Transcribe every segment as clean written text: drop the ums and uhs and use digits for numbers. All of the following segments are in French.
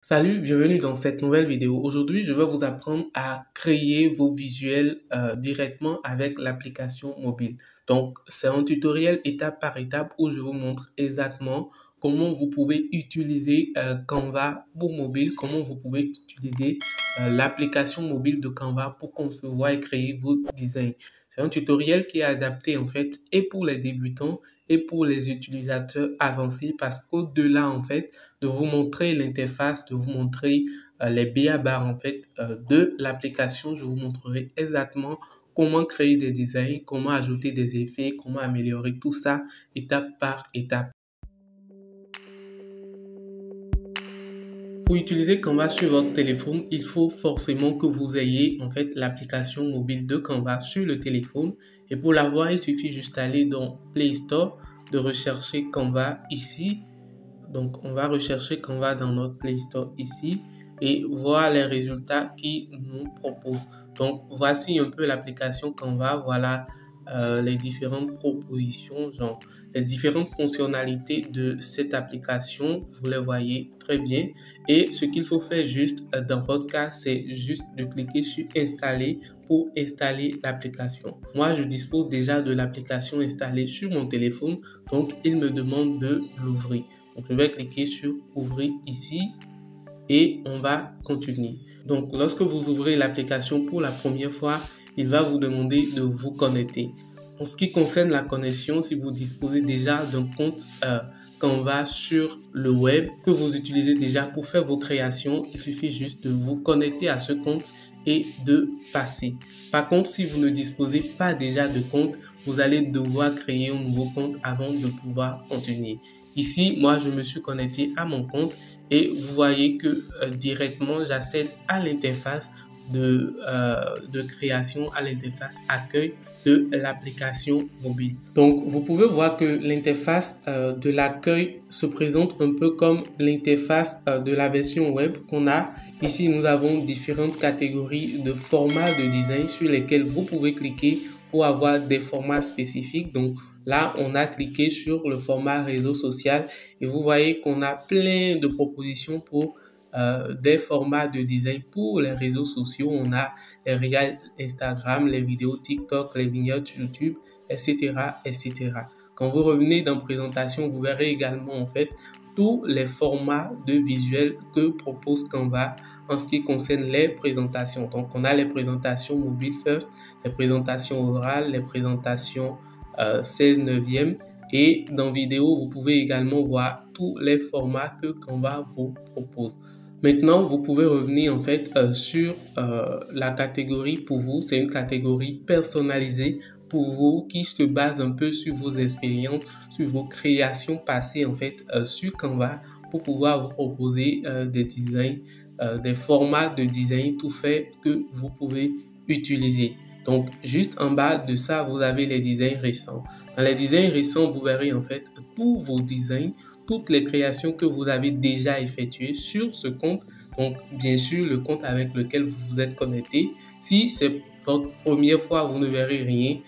Salut, bienvenue dans cette nouvelle vidéo. Aujourd'hui, je vais vous apprendre à créer vos visuels directement avec l'application mobile. Donc, c'est un tutoriel étape par étape où je vous montre exactement comment vous pouvez utiliser Canva pour mobile, comment vous pouvez utiliser l'application mobile de Canva pour concevoir et créer vos designs. C'est un tutoriel qui est adapté en fait et pour les débutants et pour les utilisateurs avancés parce qu'au-delà en fait de vous montrer l'interface, de vous montrer les b.a.-ba en fait de l'application, je vous montrerai exactement comment créer des designs, comment ajouter des effets, comment améliorer tout ça étape par étape. Pour utiliser Canva sur votre téléphone, il faut forcément que vous ayez en fait l'application mobile de Canva sur le téléphone. Et pour l'avoir, il suffit juste d'aller dans Play Store, de rechercher Canva ici. Donc, on va rechercher Canva dans notre Play Store ici et voir les résultats qu'il nous propose. Donc, voici un peu l'application Canva. Voilà les différentes propositions, genre les différentes fonctionnalités de cette application. Vous les voyez très bien. Et ce qu'il faut faire juste dans votre cas, c'est juste de cliquer sur Installer pour installer l'application. Moi, je dispose déjà de l'application installée sur mon téléphone. Donc, il me demande de l'ouvrir. Donc, je vais cliquer sur Ouvrir ici et on va continuer. Donc, lorsque vous ouvrez l'application pour la première fois, il va vous demander de vous connecter. En ce qui concerne la connexion, si vous disposez déjà d'un compte Canva sur le web que vous utilisez déjà pour faire vos créations, il suffit juste de vous connecter à ce compte et de passer. Par contre, si vous ne disposez pas déjà de compte, vous allez devoir créer un nouveau compte avant de pouvoir continuer. Ici, moi, je me suis connecté à mon compte et vous voyez que directement, j'accède à l'interface de création, à l'interface accueil de l'application mobile. Donc, vous pouvez voir que l'interface de l'accueil se présente un peu comme l'interface de la version web qu'on a. Ici, nous avons différentes catégories de formats de design sur lesquels vous pouvez cliquer pour avoir des formats spécifiques. Donc, là, on a cliqué sur le format réseau social et vous voyez qu'on a plein de propositions pour des formats de design pour les réseaux sociaux. On a les Reels Instagram, les vidéos TikTok, les vignettes YouTube, etc., etc. Quand vous revenez dans présentation, vous verrez également en fait tous les formats de visuels que propose Canva en ce qui concerne les présentations. Donc, on a les présentations mobile first, les présentations orales, les présentations 16/9e et dans vidéo, vous pouvez également voir tous les formats que Canva vous propose. Maintenant, vous pouvez revenir en fait sur la catégorie pour vous. C'est une catégorie personnalisée pour vous qui se base un peu sur vos expériences, sur vos créations passées en fait sur Canva pour pouvoir vous proposer des designs, des formats de design tout fait que vous pouvez utiliser. Donc, juste en bas de ça, vous avez les designs récents. Dans les designs récents, vous verrez en fait tous vos designs, toutes les créations que vous avez déjà effectuées sur ce compte. Donc, bien sûr, le compte avec lequel vous vous êtes connecté. Si c'est votre première fois, vous ne verrez rien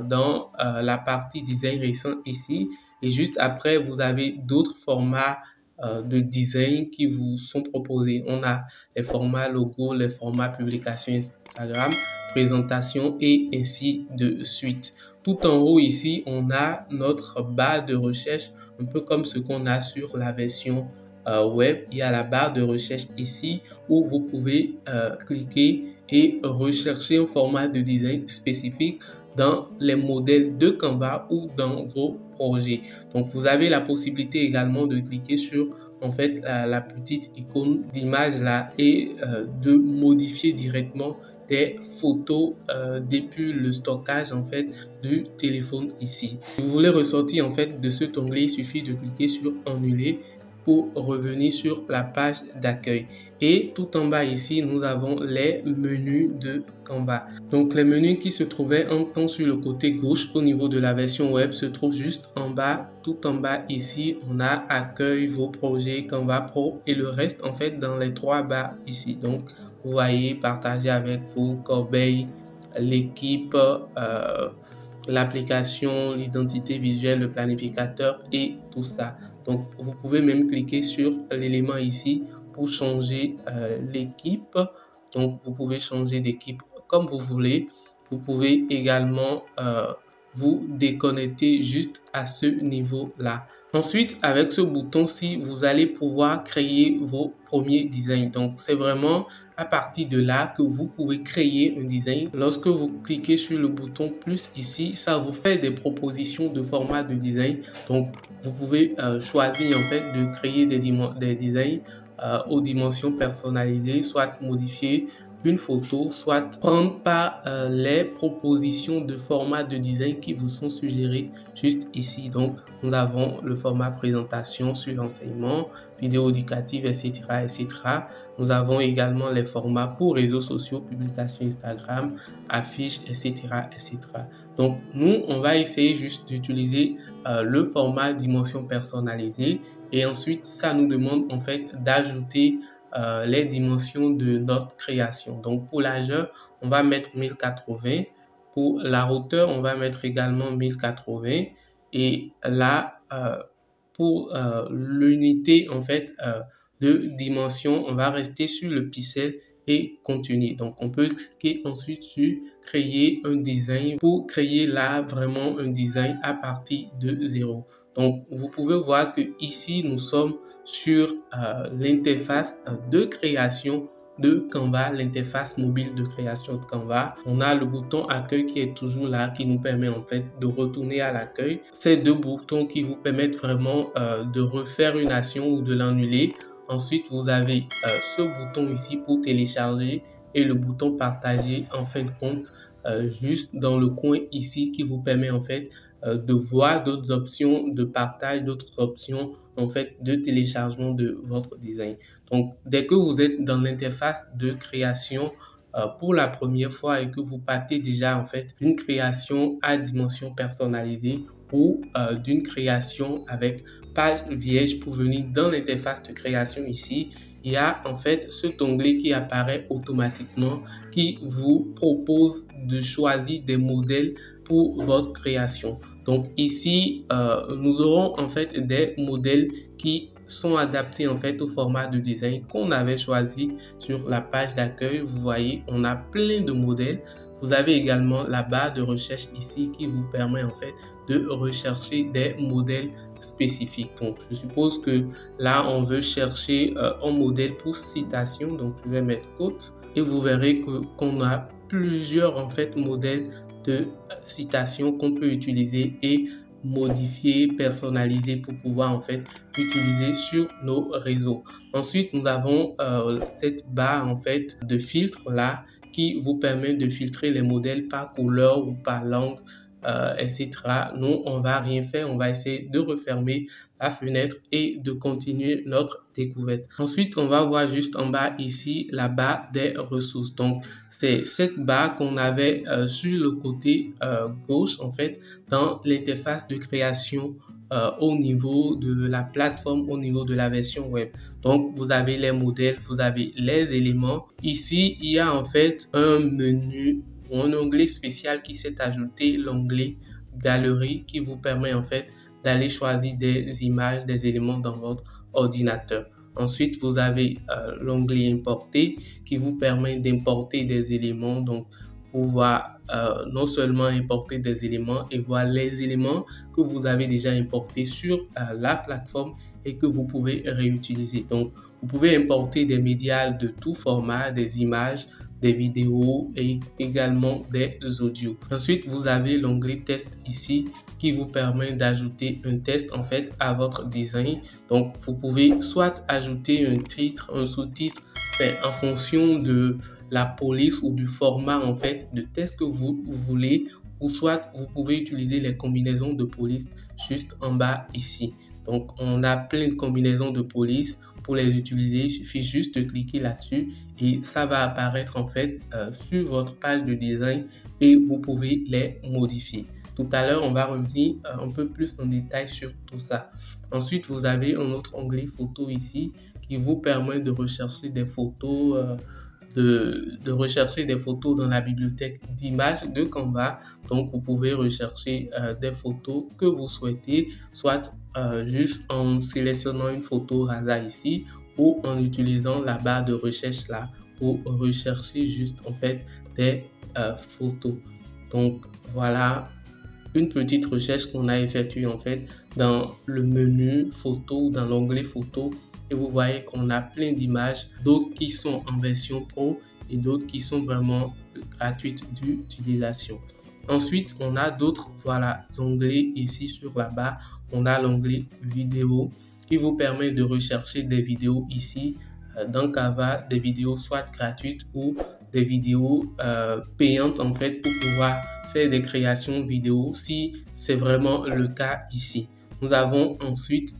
dans la partie design récent ici. Et juste après, vous avez d'autres formats de design qui vous sont proposés. On a les formats logo, les formats publication Instagram, présentation et ainsi de suite. Tout en haut ici, on a notre barre de recherche, un peu comme ce qu'on a sur la version web. Il y a la barre de recherche ici où vous pouvez cliquer et rechercher un format de design spécifique dans les modèles de Canva ou dans vos projets. Donc, vous avez la possibilité également de cliquer sur en fait la petite icône d'image là et de modifier directement des photos depuis le stockage en fait du téléphone ici. Si vous voulez ressortir en fait de cet onglet, il suffit de cliquer sur annuler pour revenir sur la page d'accueil. Et tout en bas ici, nous avons les menus de Canva. Donc les menus qui se trouvaient en temps sur le côté gauche au niveau de la version web se trouvent juste en bas. Tout en bas ici, on a accueil, vos projets, Canva Pro et le reste en fait dans les trois barres ici. Donc vous voyez, partager avec vos corbeilles, l'équipe, l'application, l'identité visuelle, le planificateur et tout ça. Donc, vous pouvez même cliquer sur l'élément ici pour changer l'équipe. Donc, vous pouvez changer d'équipe comme vous voulez. Vous pouvez également vous déconnecter juste à ce niveau-là. Ensuite, avec ce bouton-ci, vous allez pouvoir créer vos premiers designs. Donc, c'est vraiment à partir de là que vous pouvez créer un design. Lorsque vous cliquez sur le bouton plus ici, ça vous fait des propositions de format de design. Donc, vous pouvez choisir en fait de créer des designs aux dimensions personnalisées, soit modifier une photo, soit prendre par les propositions de format de design qui vous sont suggérées juste ici. Donc, nous avons le format présentation sur l'enseignement, vidéo éducative, etc., etc. Nous avons également les formats pour réseaux sociaux, publications Instagram, affiches, etc., etc. Donc, nous, on va essayer juste d'utiliser le format dimension personnalisée et ensuite, ça nous demande en fait d'ajouter les dimensions de notre création. Donc, pour la largeur, on va mettre 1080. Pour la hauteur, on va mettre également 1080. Et là, pour l'unité en fait de dimension, on va rester sur le pixel et continuer. Donc, on peut cliquer ensuite sur créer un design pour créer là vraiment un design à partir de 0. Donc, vous pouvez voir que ici, nous sommes sur l'interface de création de Canva, l'interface mobile de création de Canva. On a le bouton accueil qui est toujours là, qui nous permet en fait de retourner à l'accueil. Ces deux boutons qui vous permettent vraiment de refaire une action ou de l'annuler. Ensuite, vous avez ce bouton ici pour télécharger et le bouton partager en fin de compte juste dans le coin ici qui vous permet en fait de voir d'autres options de partage, d'autres options en fait de téléchargement de votre design. Donc, dès que vous êtes dans l'interface de création pour la première fois et que vous partez déjà en fait d'une création à dimension personnalisée ou d'une création avec page vierge pour venir dans l'interface de création ici, il y a en fait cet onglet qui apparaît automatiquement qui vous propose de choisir des modèles pour votre création. Donc ici, nous aurons en fait des modèles qui sont adaptés en fait au format de design qu'on avait choisi sur la page d'accueil. Vous voyez, on a plein de modèles. Vous avez également la barre de recherche ici qui vous permet en fait de rechercher des modèles spécifiques. Donc, je suppose que là, on veut chercher un modèle pour citation. Donc, je vais mettre quote et vous verrez qu'on a plusieurs en fait modèles de citation qu'on peut utiliser et modifier, personnaliser pour pouvoir en fait utiliser sur nos réseaux. Ensuite, nous avons cette barre en fait de filtre là qui vous permet de filtrer les modèles par couleur ou par langue, etc. Nous, on va rien faire, on va essayer de refermer la fenêtre et de continuer notre découverte. Ensuite, on va voir juste en bas ici la barre des ressources. Donc, c'est cette barre qu'on avait sur le côté gauche en fait dans l'interface de création au niveau de la plateforme, au niveau de la version web. Donc, vous avez les modèles, vous avez les éléments. Ici, il y a en fait un menu, un onglet spécial qui s'est ajouté, l'onglet Galerie, qui vous permet en fait d'aller choisir des images, des éléments dans votre ordinateur. Ensuite, vous avez l'onglet Importer qui vous permet d'importer des éléments. Donc, pouvoir non seulement importer des éléments et voir les éléments que vous avez déjà importés sur la plateforme et que vous pouvez réutiliser. Donc, vous pouvez importer des médias de tout format, des images, des vidéos et également des audios. Ensuite, vous avez l'onglet test ici qui vous permet d'ajouter un test en fait à votre design. Donc, vous pouvez soit ajouter un titre, un sous-titre, en fonction de la police ou du format en fait de test que vous voulez, ou soit vous pouvez utiliser les combinaisons de police juste en bas ici. Donc, on a plein de combinaisons de police. Pour les utiliser, il suffit juste de cliquer là-dessus et ça va apparaître en fait sur votre page de design et vous pouvez les modifier. Tout à l'heure, on va revenir un peu plus en détail sur tout ça. Ensuite, vous avez un autre onglet photo ici qui vous permet de rechercher des photos, de rechercher des photos dans la bibliothèque d'images de Canva. Donc, vous pouvez rechercher des photos que vous souhaitez, soit juste en sélectionnant une photo au hasard ici, ou en utilisant la barre de recherche là pour rechercher juste en fait des photos. Donc voilà une petite recherche qu'on a effectuée en fait dans le menu photo, dans l'onglet photo, et vous voyez qu'on a plein d'images, d'autres qui sont en version pro et d'autres qui sont vraiment gratuites d'utilisation. Ensuite, on a d'autres onglets ici sur la barre. On a l'onglet vidéo qui vous permet de rechercher des vidéos ici dans Canva, des vidéos soit gratuites ou des vidéos payantes en fait pour pouvoir faire des créations vidéo si c'est vraiment le cas ici. Nous avons ensuite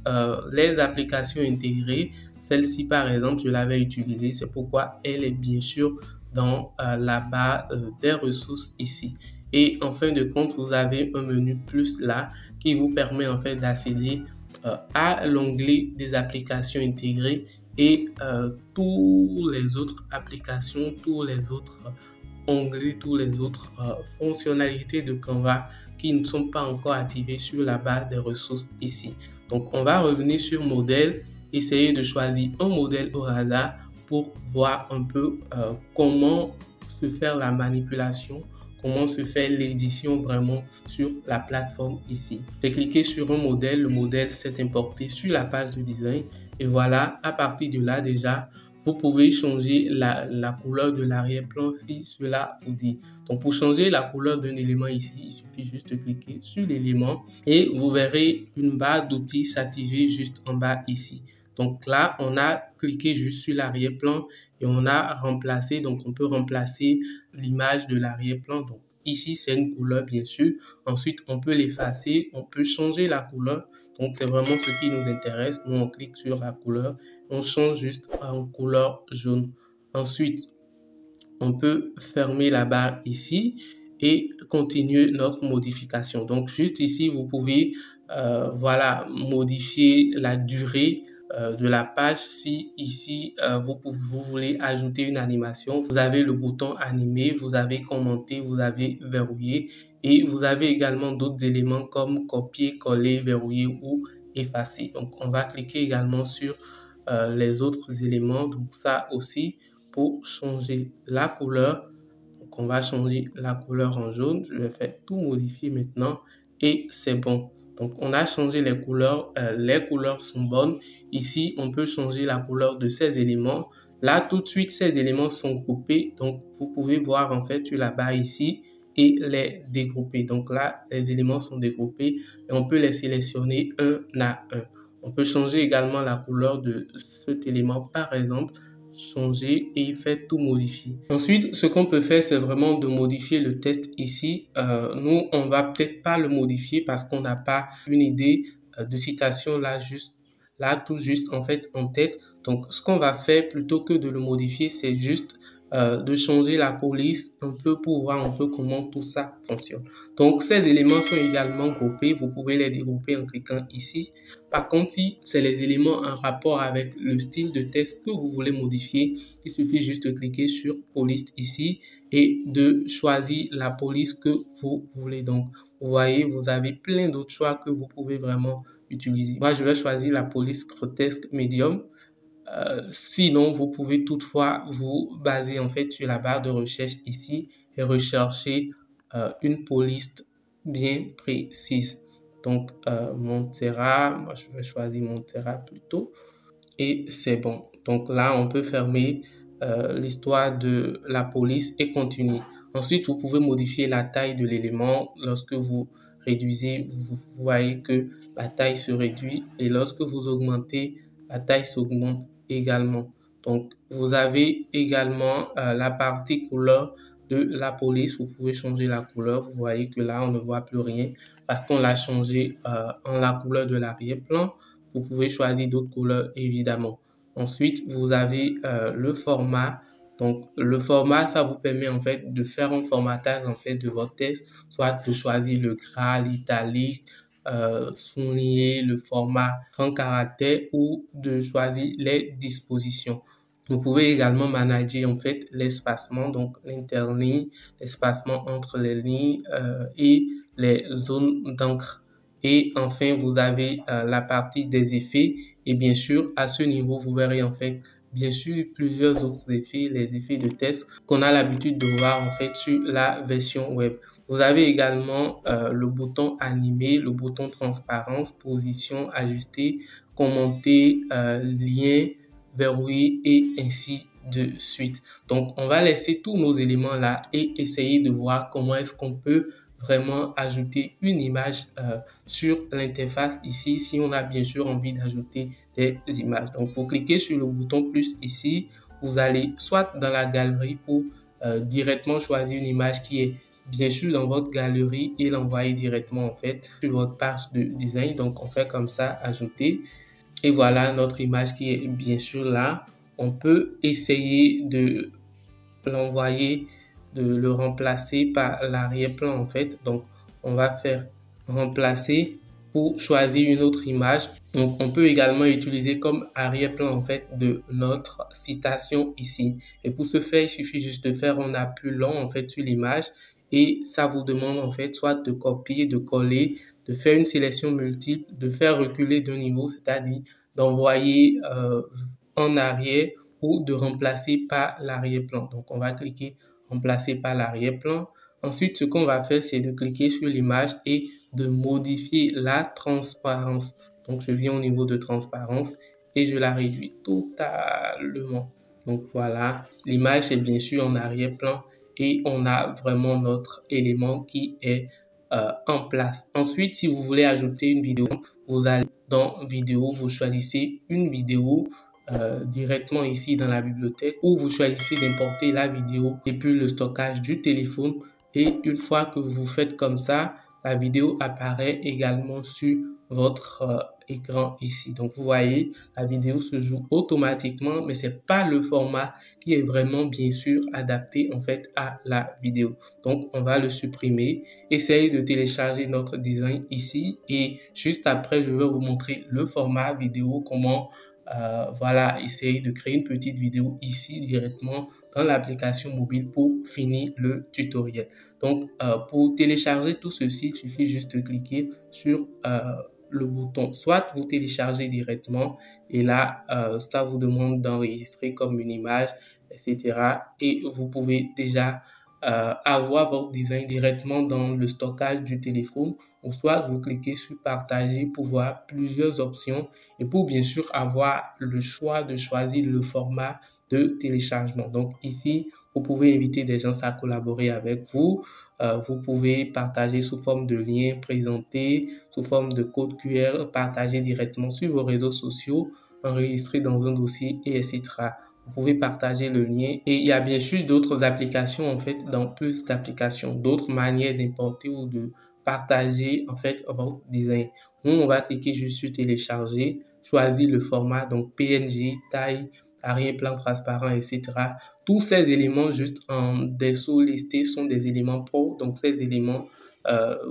les applications intégrées. Celle-ci par exemple, je l'avais utilisée, c'est pourquoi elle est bien sûr dans la barre des ressources ici. Et en fin de compte, vous avez un menu plus là qui vous permet en fait d'accéder à l'onglet des applications intégrées et toutes les autres applications, tous les autres onglets, toutes les autres fonctionnalités de Canva qui ne sont pas encore activées sur la barre des ressources ici. Donc, on va revenir sur modèle, essayer de choisir un modèle au hasard pour voir un peu comment se faire la manipulation, comment se fait l'édition vraiment sur la plateforme ici. J'ai cliqué sur un modèle, le modèle s'est importé sur la page de design et voilà, à partir de là déjà, vous pouvez changer la couleur de l'arrière-plan si cela vous dit. Donc pour changer la couleur d'un élément ici, il suffit juste de cliquer sur l'élément et vous verrez une barre d'outils s'activer juste en bas ici. Donc là, on a cliqué juste sur l'arrière-plan et on a remplacé, donc on peut remplacer l'image de l'arrière-plan. Donc ici, c'est une couleur bien sûr. Ensuite, on peut l'effacer, on peut changer la couleur. Donc c'est vraiment ce qui nous intéresse. Nous, on clique sur la couleur, on change juste en couleur jaune. Ensuite, on peut fermer la barre ici et continuer notre modification. Donc juste ici, vous pouvez modifier la durée de la page. Si ici vous voulez ajouter une animation, vous avez le bouton animer, vous avez commenter, vous avez verrouiller et vous avez également d'autres éléments comme copier, coller, verrouiller ou effacer. Donc on va cliquer également sur les autres éléments, donc ça aussi pour changer la couleur. Donc on va changer la couleur en jaune, je vais faire tout modifier maintenant et c'est bon. Donc, on a changé les couleurs sont bonnes. Ici, on peut changer la couleur de ces éléments. Là, tout de suite, ces éléments sont groupés. Donc, vous pouvez voir en fait sur la barre ici et les dégrouper. Donc là, les éléments sont dégroupés et on peut les sélectionner un à un. On peut changer également la couleur de cet élément, par exemple, changer et faire tout modifier. Ensuite, ce qu'on peut faire, c'est vraiment de modifier le texte ici. Nous, on va peut-être pas le modifier parce qu'on n'a pas une idée de citation là tout juste en fait en tête. Donc, ce qu'on va faire plutôt que de le modifier, c'est juste de changer la police un peu pour voir un peu comment tout ça fonctionne. Donc, ces éléments sont également groupés. Vous pouvez les dégrouper en cliquant ici. Par contre, si c'est les éléments en rapport avec le style de texte que vous voulez modifier, il suffit juste de cliquer sur police ici et de choisir la police que vous voulez. Donc, vous voyez, vous avez plein d'autres choix que vous pouvez vraiment utiliser. Moi, je vais choisir la police grotesque médium. Sinon, vous pouvez toutefois vous baser en fait sur la barre de recherche ici et rechercher une police bien précise. Donc, Montserrat, moi je vais choisir Montserrat plutôt et c'est bon. Donc là, on peut fermer l'histoire de la police et continuer. Ensuite, vous pouvez modifier la taille de l'élément. Lorsque vous réduisez, vous voyez que la taille se réduit et lorsque vous augmentez, la taille s'augmente également. Donc, vous avez également la partie couleur de la police. Vous pouvez changer la couleur. Vous voyez que là, on ne voit plus rien parce qu'on l'a changé en la couleur de l'arrière-plan. Vous pouvez choisir d'autres couleurs évidemment. Ensuite, vous avez le format. Donc, le format, ça vous permet en fait de faire un formatage en fait de votre texte, soit de choisir le gras, l'italique, souligner le format grand caractère ou de choisir les dispositions. Vous pouvez également manager en fait l'espacement, donc l'interligne, l'espacement entre les lignes et les zones d'encre. Et enfin, vous avez la partie des effets. Et bien sûr, à ce niveau, vous verrez en fait, bien sûr, plusieurs autres effets, les effets de test qu'on a l'habitude de voir en fait sur la version web. Vous avez également le bouton animé, le bouton transparence, position, ajuster, commenter, lien, verrouiller et ainsi de suite. Donc, on va laisser tous nos éléments là et essayer de voir comment est-ce qu'on peut vraiment ajouter une image sur l'interface ici, si on a bien sûr envie d'ajouter des images. Donc, vous cliquez sur le bouton plus ici, vous allez soit dans la galerie pour directement choisir une image qui est bien sûr dans votre galerie et l'envoyer directement en fait sur votre page de design. Donc, on fait comme ça, ajouter. Et voilà notre image qui est bien sûr là. On peut essayer de l'envoyer, de le remplacer par l'arrière-plan en fait. Donc, on va faire remplacer pour choisir une autre image. Donc, on peut également utiliser comme arrière-plan en fait de notre citation ici. Et pour ce faire, il suffit juste de faire un appui long en fait sur l'image et ça vous demande en fait soit de copier, de coller, de faire une sélection multiple, de faire reculer d'un niveau, c'est-à-dire d'envoyer en arrière ou de remplacer par l'arrière-plan. Donc, on va cliquer remplacer par l'arrière-plan. Ensuite, ce qu'on va faire, c'est de cliquer sur l'image et de modifier la transparence. Donc, je viens au niveau de transparence et je la réduis totalement. Donc, voilà, l'image est bien sûr en arrière-plan et on a vraiment notre élément qui est en place. Ensuite, si vous voulez ajouter une vidéo, vous allez dans vidéo, vous choisissez une vidéo directement ici dans la bibliothèque ou vous choisissez d'importer la vidéo depuis le stockage du téléphone et une fois que vous faites comme ça, la vidéo apparaît également sur votre écran ici. Donc vous voyez, la vidéo se joue automatiquement, mais c'est pas le format qui est vraiment bien sûr adapté en fait à la vidéo. Donc on va le supprimer. Essayez de télécharger notre design ici et juste après je vais vous montrer le format vidéo, comment voilà, essayez de créer une petite vidéo ici directement dans l'application mobile pour finir le tutoriel. Donc, pour télécharger tout ceci, il suffit juste de cliquer sur le bouton. Soit vous téléchargez directement et là, ça vous demande d'enregistrer comme une image, etc. Et vous pouvez déjà avoir votre design directement dans le stockage du téléphone ou soit vous cliquez sur partager pour voir plusieurs options et pour bien sûr avoir le choix de choisir le format de téléchargement. Donc ici, vous pouvez inviter des gens à collaborer avec vous. Vous pouvez partager sous forme de lien, présenter sous forme de code QR, partager directement sur vos réseaux sociaux, enregistrer dans un dossier et etc. Vous pouvez partager le lien et il y a bien sûr d'autres applications en fait, dans plus d'applications, d'autres manières d'importer ou de partager en fait votre design. Nous, on va cliquer juste sur télécharger, choisir le format, donc PNG, taille, arrière-plan transparent, etc. Tous ces éléments juste en dessous listés sont des éléments pro, donc ces éléments,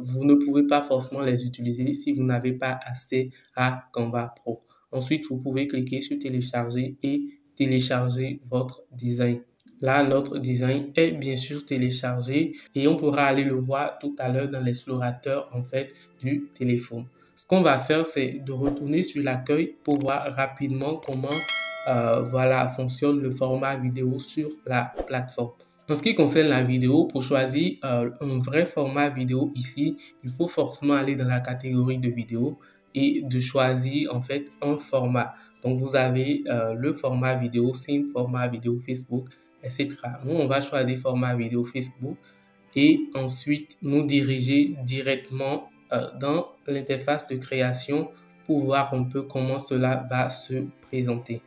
vous ne pouvez pas forcément les utiliser si vous n'avez pas accès à Canva Pro. Ensuite, vous pouvez cliquer sur télécharger et télécharger votre design. Là, notre design est bien sûr téléchargé et on pourra aller le voir tout à l'heure dans l'explorateur en fait du téléphone. Ce qu'on va faire, c'est de retourner sur l'accueil pour voir rapidement comment voilà, fonctionne le format vidéo sur la plateforme. En ce qui concerne la vidéo, pour choisir un vrai format vidéo ici, il faut forcément aller dans la catégorie de vidéo et de choisir en fait un format. Donc, vous avez le format vidéo simple, format vidéo Facebook, etc. Nous, on va choisir format vidéo Facebook et ensuite nous diriger directement dans l'interface de création pour voir un peu comment cela va se présenter.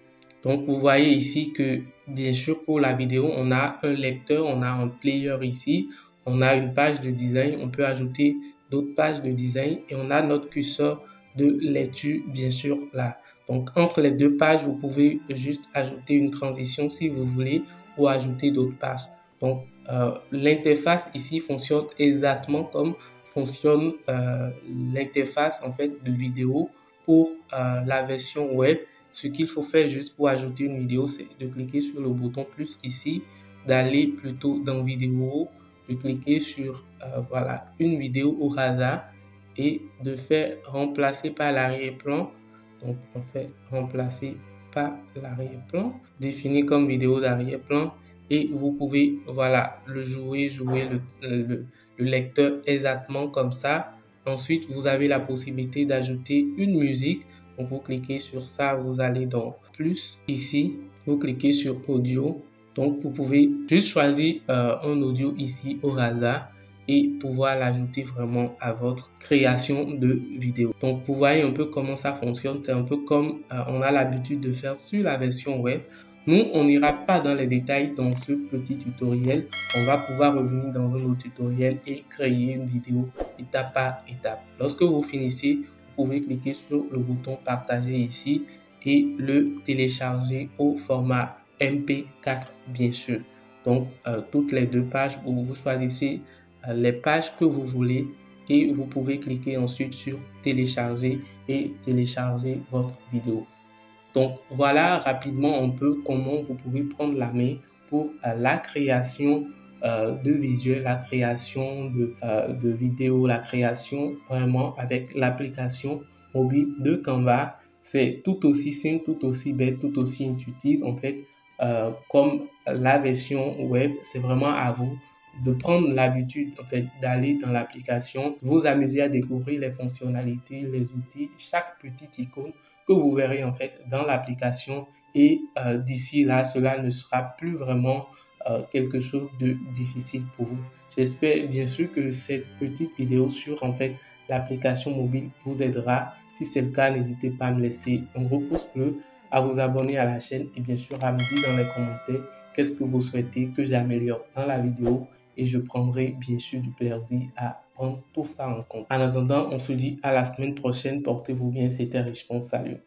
Donc, vous voyez ici que, bien sûr, pour la vidéo, on a un lecteur, on a un player ici, on a une page de design, on peut ajouter d'autres pages de design et on a notre curseur de lecture, bien sûr, là. Donc, entre les deux pages, vous pouvez juste ajouter une transition si vous voulez ou ajouter d'autres pages. Donc, l'interface ici fonctionne exactement comme fonctionne l'interface en fait de vidéo pour la version web. Ce qu'il faut faire juste pour ajouter une vidéo, c'est de cliquer sur le bouton plus ici, d'aller plutôt dans vidéo, de cliquer sur voilà, une vidéo au hasard et de faire remplacer par l'arrière-plan. Donc on fait remplacer par l'arrière-plan, défini comme vidéo d'arrière-plan, et vous pouvez voilà jouer le lecteur exactement comme ça. Ensuite, vous avez la possibilité d'ajouter une musique. Donc vous cliquez sur ça, vous allez dans plus ici, vous cliquez sur audio. Donc vous pouvez juste choisir un audio ici au hasard et pouvoir l'ajouter vraiment à votre création de vidéo. Donc vous voyez un peu comment ça fonctionne. C'est un peu comme on a l'habitude de faire sur la version web. Nous, on n'ira pas dans les détails dans ce petit tutoriel. On va pouvoir revenir dans un autre tutoriel et créer une vidéo étape par étape. Lorsque vous finissez, vous pouvez cliquer sur le bouton partager ici et le télécharger au format MP4 bien sûr. Donc toutes les deux pages où vous choisissez les pages que vous voulez et vous pouvez cliquer ensuite sur télécharger et télécharger votre vidéo. Donc voilà rapidement un peu comment vous pouvez prendre la main pour la création de visuels, la création de vidéos, la création vraiment avec l'application mobile de Canva. C'est tout aussi simple, tout aussi bête, tout aussi intuitif en fait comme la version web. C'est vraiment à vous de prendre l'habitude en fait d'aller dans l'application, vous amuser à découvrir les fonctionnalités, les outils, chaque petite icône que vous verrez en fait dans l'application et d'ici là, cela ne sera plus vraiment quelque chose de difficile pour vous. J'espère bien sûr que cette petite vidéo sur en fait l'application mobile vous aidera. Si c'est le cas, n'hésitez pas à me laisser un gros pouce bleu, à vous abonner à la chaîne et bien sûr à me dire dans les commentaires qu'est-ce que vous souhaitez que j'améliore dans la vidéo et je prendrai bien sûr du plaisir à prendre tout ça en compte. En attendant, on se dit à la semaine prochaine. Portez-vous bien, c'était Richemont. Salut.